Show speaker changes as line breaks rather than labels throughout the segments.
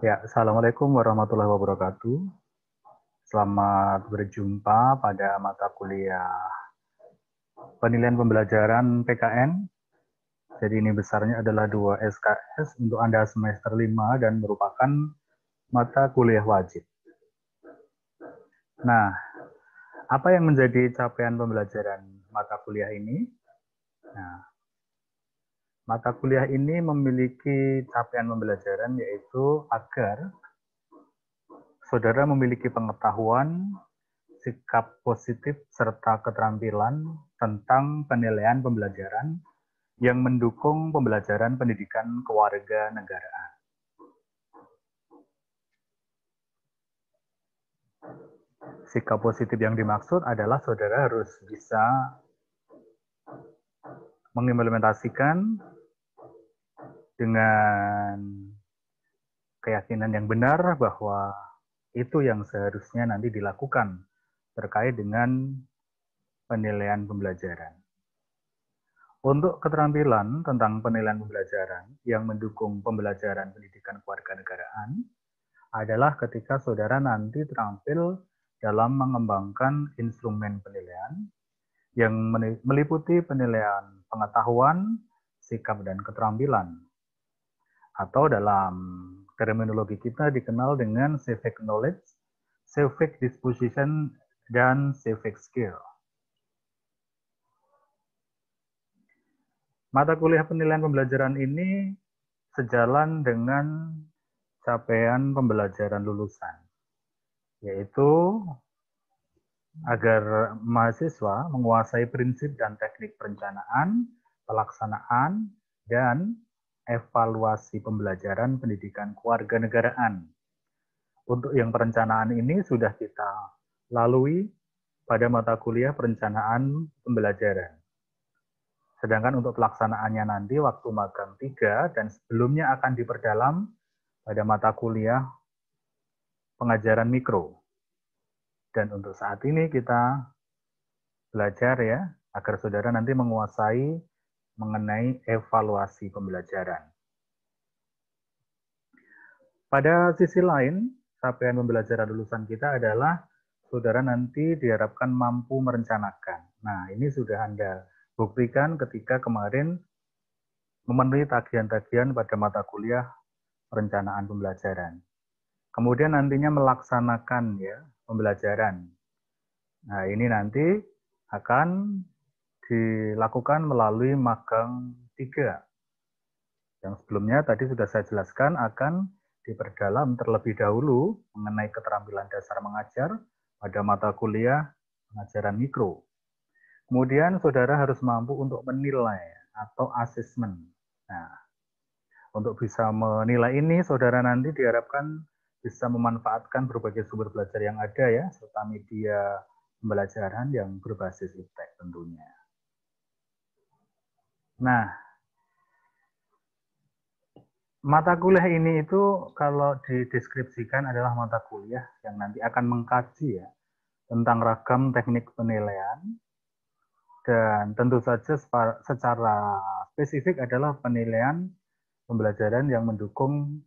Ya, Assalamualaikum warahmatullahi wabarakatuh. Selamat berjumpa pada mata kuliah penilaian pembelajaran PKN. Jadi ini besarnya adalah 2 SKS untuk Anda semester 5 dan merupakan mata kuliah wajib. Nah, apa yang menjadi capaian pembelajaran mata kuliah ini? Nah, mata kuliah ini memiliki capaian pembelajaran yaitu agar saudara memiliki pengetahuan sikap positif serta keterampilan tentang penilaian pembelajaran yang mendukung pembelajaran pendidikan kewarganegaraan. Sikap positif yang dimaksud adalah saudara harus bisa mengimplementasikan dengan keyakinan yang benar bahwa itu yang seharusnya nanti dilakukan terkait dengan penilaian pembelajaran. Untuk keterampilan tentang penilaian pembelajaran yang mendukung pembelajaran pendidikan kewarganegaraan adalah ketika saudara nanti terampil dalam mengembangkan instrumen penilaian yang meliputi penilaian pengetahuan, sikap, dan keterampilan. Atau dalam terminologi kita dikenal dengan civic knowledge, civic disposition, dan civic skill. Mata kuliah penilaian pembelajaran ini sejalan dengan capaian pembelajaran lulusan, yaitu agar mahasiswa menguasai prinsip dan teknik perencanaan, pelaksanaan, dan evaluasi pembelajaran pendidikan kewarganegaraan. Untuk yang perencanaan ini sudah kita lalui pada mata kuliah perencanaan pembelajaran. Sedangkan untuk pelaksanaannya nanti waktu magang 3 dan sebelumnya akan diperdalam pada mata kuliah pengajaran mikro. Dan untuk saat ini kita belajar ya, agar saudara nanti menguasai mengenai evaluasi pembelajaran. Pada sisi lain, capaian pembelajaran lulusan kita adalah saudara nanti diharapkan mampu merencanakan. Nah, ini sudah Anda buktikan ketika kemarin memenuhi tagihan-tagihan pada mata kuliah perencanaan pembelajaran. Kemudian nantinya melaksanakan ya pembelajaran. Nah, ini nanti akan dilakukan melalui magang 3. Yang sebelumnya tadi sudah saya jelaskan akan diperdalam terlebih dahulu mengenai keterampilan dasar mengajar pada mata kuliah pengajaran mikro. Kemudian saudara harus mampu untuk menilai atau asesmen. Nah, untuk bisa menilai ini, saudara nanti diharapkan bisa memanfaatkan berbagai sumber belajar yang ada ya, serta media pembelajaran yang berbasis iptek tentunya. Nah, mata kuliah ini itu kalau dideskripsikan adalah mata kuliah yang nanti akan mengkaji ya tentang ragam teknik penilaian dan tentu saja secara spesifik adalah penilaian pembelajaran yang mendukung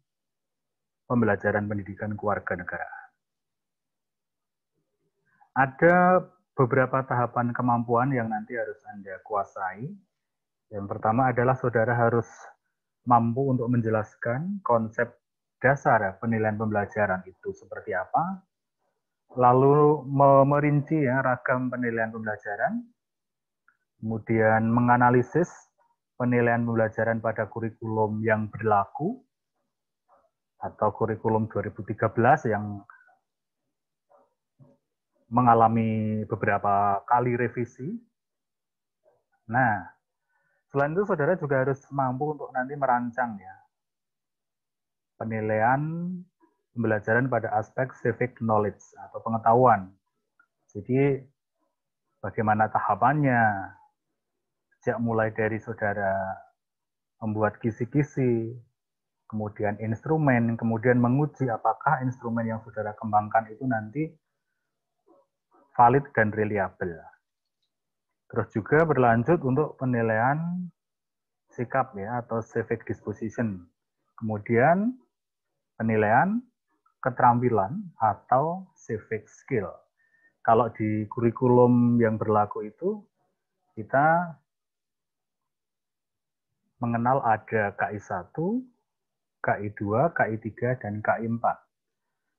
pembelajaran pendidikan kewarganegaraan. Ada beberapa tahapan kemampuan yang nanti harus Anda kuasai. Yang pertama adalah saudara harus mampu untuk menjelaskan konsep dasar penilaian pembelajaran itu seperti apa, lalu merinci ya ragam penilaian pembelajaran, kemudian menganalisis penilaian pembelajaran pada kurikulum yang berlaku atau kurikulum 2013 yang mengalami beberapa kali revisi. Nah, selain itu saudara juga harus mampu untuk nanti merancang ya penilaian pembelajaran pada aspek civic knowledge atau pengetahuan. Jadi bagaimana tahapannya, sejak mulai dari saudara membuat kisi-kisi, kemudian instrumen, kemudian menguji apakah instrumen yang saudara kembangkan itu nanti valid dan reliable. Terus juga berlanjut untuk penilaian sikap ya atau civic disposition. Kemudian penilaian keterampilan atau civic skill. Kalau di kurikulum yang berlaku itu, kita mengenal ada KI 1, KI 2, KI 3, dan KI 4.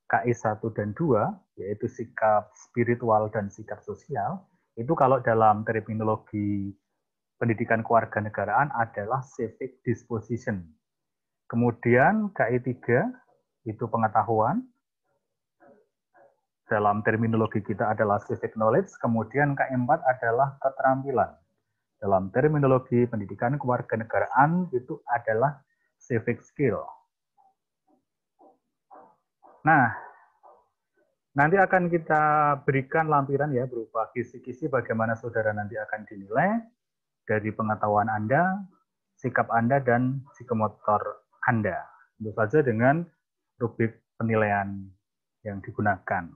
KI 1 dan 2, yaitu sikap spiritual dan sikap sosial, itu kalau dalam terminologi pendidikan kewarganegaraan adalah civic disposition. Kemudian KI 3 itu pengetahuan, dalam terminologi kita adalah civic knowledge, kemudian KI 4 adalah keterampilan. Dalam terminologi pendidikan kewarganegaraan itu adalah civic skill. Nah, nanti akan kita berikan lampiran ya berupa kisi-kisi bagaimana saudara nanti akan dinilai dari pengetahuan Anda, sikap Anda, dan psikomotor Anda. Tentu saja dengan rubrik penilaian yang digunakan.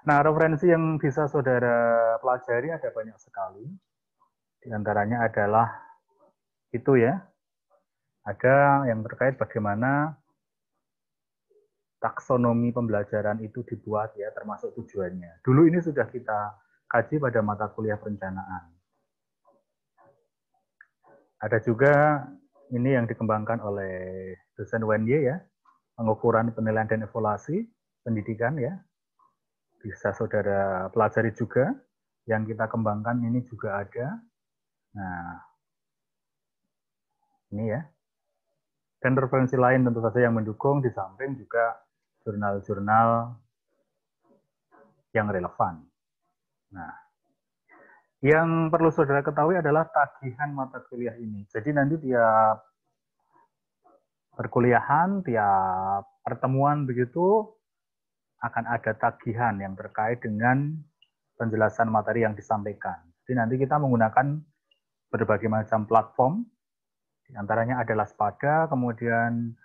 Nah, referensi yang bisa saudara pelajari ada banyak sekali. Di antaranya adalah itu ya, ada yang terkait bagaimana taksonomi pembelajaran itu dibuat ya, termasuk tujuannya. Dulu ini sudah kita kaji pada mata kuliah perencanaan. Ada juga ini yang dikembangkan oleh dosen UNY ya, pengukuran penilaian dan evaluasi pendidikan ya. Bisa saudara pelajari juga. Yang kita kembangkan ini juga ada. Nah, ini ya. Dan referensi lain tentu saja yang mendukung, di samping juga jurnal-jurnal yang relevan. Nah, yang perlu saudara ketahui adalah tagihan mata kuliah ini. Jadi nanti tiap perkuliahan, tiap pertemuan begitu akan ada tagihan yang terkait dengan penjelasan materi yang disampaikan. Jadi nanti kita menggunakan berbagai macam platform, di antaranya adalah Spada, kemudian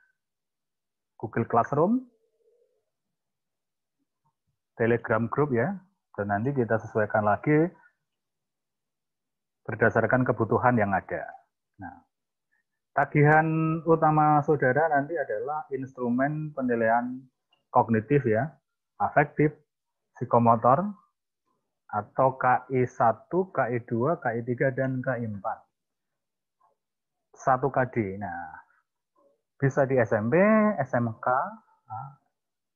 Google Classroom, Telegram Group ya, dan nanti kita sesuaikan lagi berdasarkan kebutuhan yang ada. Nah, tagihan utama saudara nanti adalah instrumen penilaian kognitif ya, afektif, psikomotor, atau KI 1, KI 2, KI 3, dan KI 4. 1 KD. Nah, bisa di SMP, SMK,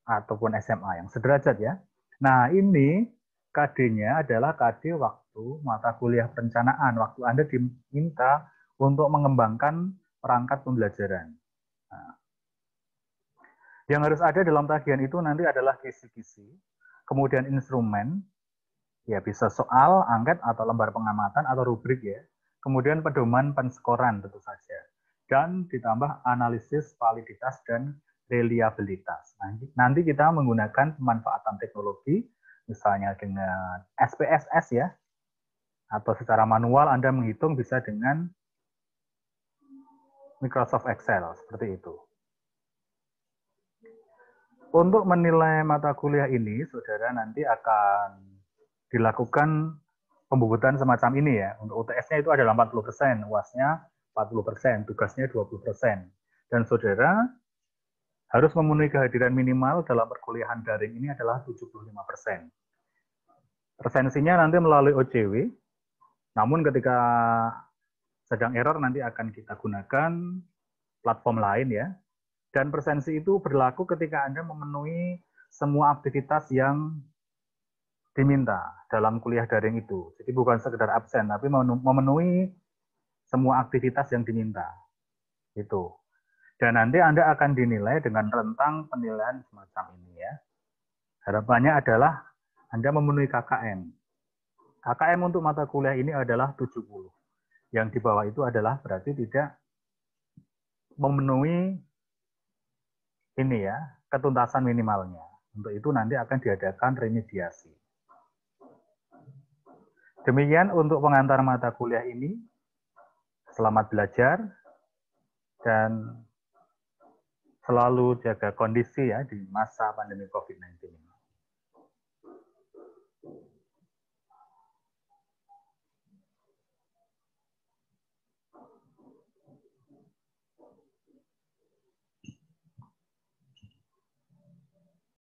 ataupun SMA yang sederajat ya. Nah, ini KD-nya adalah KD waktu mata kuliah perencanaan, waktu Anda diminta untuk mengembangkan perangkat pembelajaran. Nah, yang harus ada dalam tagihan itu nanti adalah kisi-kisi, kemudian instrumen, ya bisa soal, angket, atau lembar pengamatan, atau rubrik ya, kemudian pedoman penskoran tentu saja, dan ditambah analisis validitas dan reliabilitas. Nanti kita menggunakan pemanfaatan teknologi, misalnya dengan SPSS ya, atau secara manual Anda menghitung bisa dengan Microsoft Excel, seperti itu. Untuk menilai mata kuliah ini, saudara nanti akan dilakukan pembubutan semacam ini ya. Untuk UTS-nya itu adalah 40%, UAS-nya 40%, tugasnya 20%. Dan saudara harus memenuhi kehadiran minimal dalam perkuliahan daring ini adalah 75%. Presensinya nanti melalui OJW, namun ketika sedang error nanti akan kita gunakan platform lain ya. Dan presensi itu berlaku ketika Anda memenuhi semua aktivitas yang diminta dalam kuliah daring itu. Jadi bukan sekedar absen, tapi memenuhi semua aktivitas yang diminta. Itu. Dan nanti Anda akan dinilai dengan rentang penilaian semacam ini ya. Harapannya adalah Anda memenuhi KKM. KKM untuk mata kuliah ini adalah 70. Yang di bawah itu adalah berarti tidak memenuhi ini ya, ketuntasan minimalnya. Untuk itu nanti akan diadakan remediasi. Demikian untuk pengantar mata kuliah ini. Selamat belajar dan selalu jaga kondisi ya di masa pandemi COVID-19 ini.